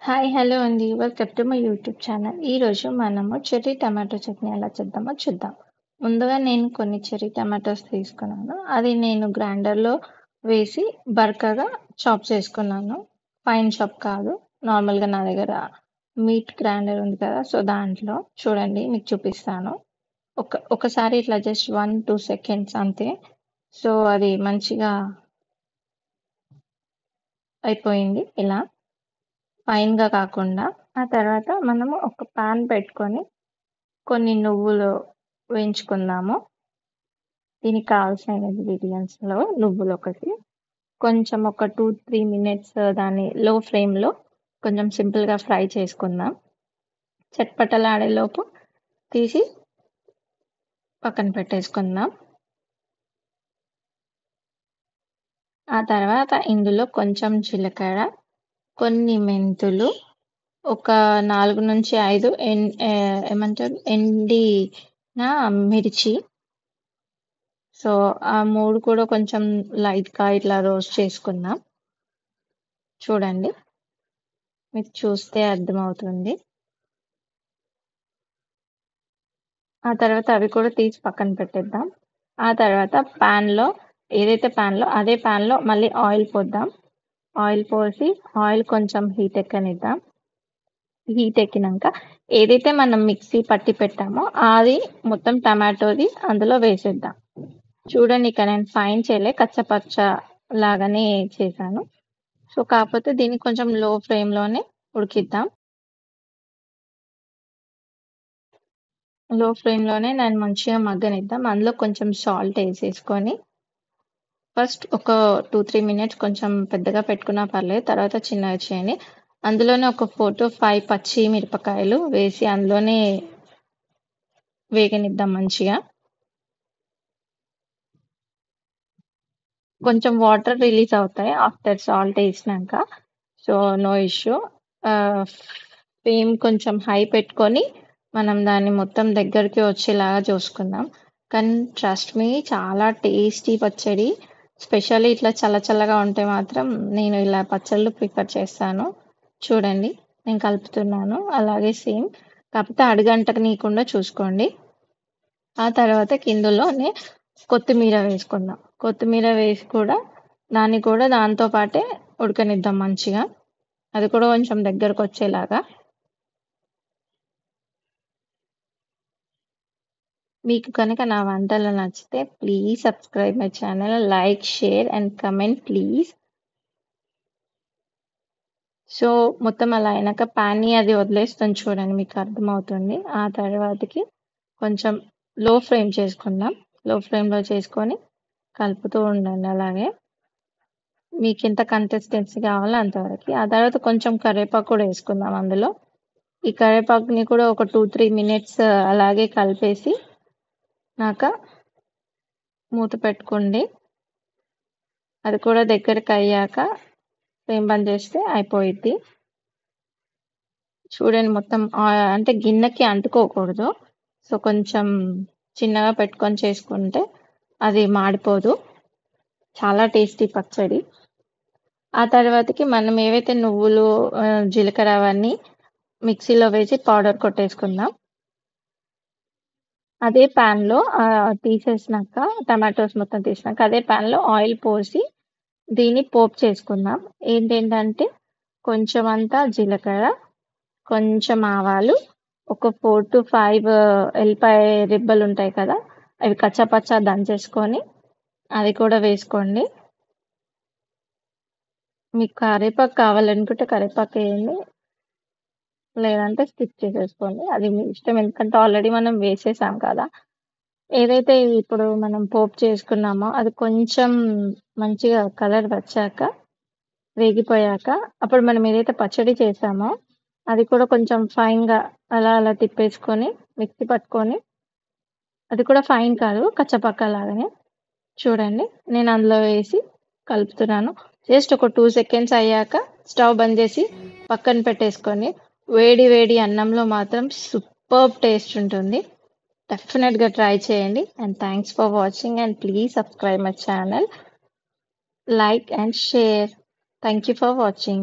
Hi! Hello అండి. Welcome to my YouTube channel. ఈరోజు మనము చెర్రీ టమాటో చట్నీ ఎలా చేద్దామో చూద్దాం. ముందుగా నేను కొన్ని చెర్రీ టమాటోస్ తీసుకున్నాను. అది నేను గ్రైండర్‌లో వేసి బరకగా చాప్ చేసుకున్నాను. ఫైన్ చాప్ కాదు. నార్మల్‌గా నా దగ్గర మీట్ గ్రైండర్ ఉంది కదా! సో, దాంట్లో చూడండి మీకు చూపిస్తాను. ఒకసారి ఇట్లా జస్ట్ 1, 2 సెకండ్స్ అంతే. సో, అది మంచిగా అయిపోయింది ఇలా. ఫైన్‌గా కాకుండా. ఆ తర్వాత మనము ఒక పాన్ పెట్టుకొని కొన్ని నువ్వులు వేయించుకుందాము. దీనికి కావాల్సిన ఇంగ్రీడియెంట్స్‌లో నువ్వులొకటి, కొంచెం ఒక 2, 3 మినిట్స్ దాన్ని లో ఫ్లేమ్‌లో కొంచెం సింపుల్‌గా ఫ్రై చేసుకుందాం. చట్పటలాడేలోపు తీసి పక్కన పెట్టేసుకుందాం. ఆ తర్వాత ఇందులో కొంచెం జీలకర్ర, కొన్ని మెంతులు, ఒక 4-5 ఏమంటారు ఎండిన మిర్చి. సో, ఆ 3 కూడా కొంచెం లైట్‌గా ఇట్లా రోస్ట్ చేసుకుందాం. చూడండి. మీకు చూస్తే అర్థమవుతుంది. ఆ తర్వాత అవి కూడా తీసి పక్కన పెట్టేద్దాం. ఆ తర్వాత ఏదైతే పాన్‌లో అదే పాన్‌లో మళ్ళీ ఆయిల్ పోద్దాం. ఆయిల్ పోసి ఆయిల్ కొంచెం హీట్ ఎక్కనిద్దాం. హీట్ ఎక్కినంక ఏదైతే మనం మిక్సీ పట్టి పెట్టామో అది మొత్తం టమాటోది అందులో వేసేద్దాం. చూడండి ఇక్కడ నేను ఫైన్ చేయలే కచ్చపచ్చ లాగానే చేశాను. సో, కాకపోతే దీన్ని కొంచెం లో ఫ్లేమ్‌లోనే ఉడికిద్దాం. లో ఫ్లేమ్‌లోనే దాన్ని మంచిగా మగ్గనిద్దాం. అందులో కొంచెం సాల్ట్ ఏసేసుకొని ఫస్ట్ ఒక 2, 3 మినిట్స్ కొంచెం పెద్దగా పెట్టుకున్నా పర్లేదు. తర్వాత చిన్నగా చేయండి. అందులోనే ఒక 4-5 పచ్చి మిరపకాయలు వేసి అందులోనే వేగనిద్దాం మంచిగా. కొంచెం వాటర్ రిలీజ్ అవుతాయి ఆఫ్టర్ సాల్ట్ ఏసినంక. So, no issue. Ah, flame కొంచెం హై పెట్టుకొని మనం దాన్ని మొత్తం దగ్గరికి వచ్చేలాగా చూసుకుందాం. కానీ ట్రస్ట్ మీ చాలా టేస్టీ పచ్చడి. స్పెషల్లీ ఇట్లా చల్ల చల్లగా ఉంటే మాత్రం నేను ఇలా పచ్చళ్ళు ప్రిఫర్ చేస్తాను. చూడండి నేను కలుపుతున్నాను. అలాగే సేమ్ కాకపోతే అడుగంటకనీయకుండా చూసుకోండి. ఆ తర్వాతకి ఇందులోనే కొత్తిమీర వేసుకుందాం. కొత్తిమీర వేసి కూడా దాన్ని కూడా దాంతో పాటే ఉడకనిద్దాం మంచిగా. అది కూడా కొంచెం దగ్గరకొచ్చేలాగా. మీకు కనుక నా వంటలు నచ్చితే please subscribe my channel. Like, share and comment please. So, మొత్తం అలా అయినాక పాన్‌ని అది వదిలేస్తుంది చూడండి మీకు అర్థమవుతుంది. ఆ తర్వాతకి కొంచెం లో ఫ్లేమ్ చేసుకుందాం. లో ఫ్లేమ్‌లో చేసుకొని కలుపుతూ ఉండండి అలాగే. మీకెంత కన్సిస్టెన్సీ కావాలో అంతవరకి. ఆ తర్వాత కొంచెం కరివేపాకు కూడా ఏసుకుందాం అందులో. ఈ కరివేపాకుని కూడా ఒక 2, 3 మినిట్స్ అలాగే కలిపేసి నాక మూత పెట్టుకోండి. అది కూడా దగ్గరకయ్యాక ఫ్లేమ్ బంద్ చేస్తే అయిపోయిద్ది. చూడండి మొత్తం అంటే గిన్నెకి అంటుకోకూడదు. సో, కొంచెం చిన్నగా పెట్టుకొని చేసుకుంటే అది మాడిపోదు. చాలా టేస్టీ పచ్చడి. ఆ తర్వాతకి మనం ఏవైతే నువ్వులు, జీలకర్ర అవన్నీ మిక్సీలో వేసి పౌడర్ కొట్టేసుకుందాం. అదే ప్యాన్‌లో తీసేసినాక టమాటోస్ మొత్తం తీసినాక అదే ప్యాన్‌లో ఆయిల్ పోసి దీన్ని పోపు చేసుకుందాం. ఏంటేంటంటే కొంచెం అంతా జీలకర్ర, కొంచెం ఆవాలు, ఒక 4-5 ఎల్లిపాయ రిబ్బలుంటాయి కదా! అవి కచ్చాపచ్చా దంచేసుకొని అది కూడా వేసుకోండి. మీకు కరివేపాకు కావాలనుకుంటే కరివేపాకేయండి. లేదంటే స్కిప్ చేసేసుకోండి. అది మీ ఇష్టం. ఎందుకంటే ఆల్రెడీ మనం వేసేసాం కదా! ఏదైతే ఇప్పుడు మనం పోపు చేసుకున్నామో అది కొంచెం మంచిగా కలర్ వచ్చాక, వేగిపోయాక అప్పుడు మనం ఏదైతే పచ్చడి చేసామో అది కూడా కొంచెం ఫైన్‌గా అలా అలా తిప్పేసుకొని మిక్సీ పట్టుకొని అది కూడా ఫైన్ కాదు కచ్చపక్క లాగానే చూడండి. నేను అందులో వేసి కలుపుతున్నాను. జస్ట్ ఒక 2 సెకండ్స్ అయ్యాక స్టవ్ బంద్ చేసి పక్కన పెట్టేసుకొని వేడి వేడి అన్నంలో మాత్రం సూపర్బ్ టేస్ట్ ఉంటుంది. డెఫినెట్‌గా ట్రై చేయండి. And thanks for watching and please subscribe my channel. Like and share. Thank you for watching.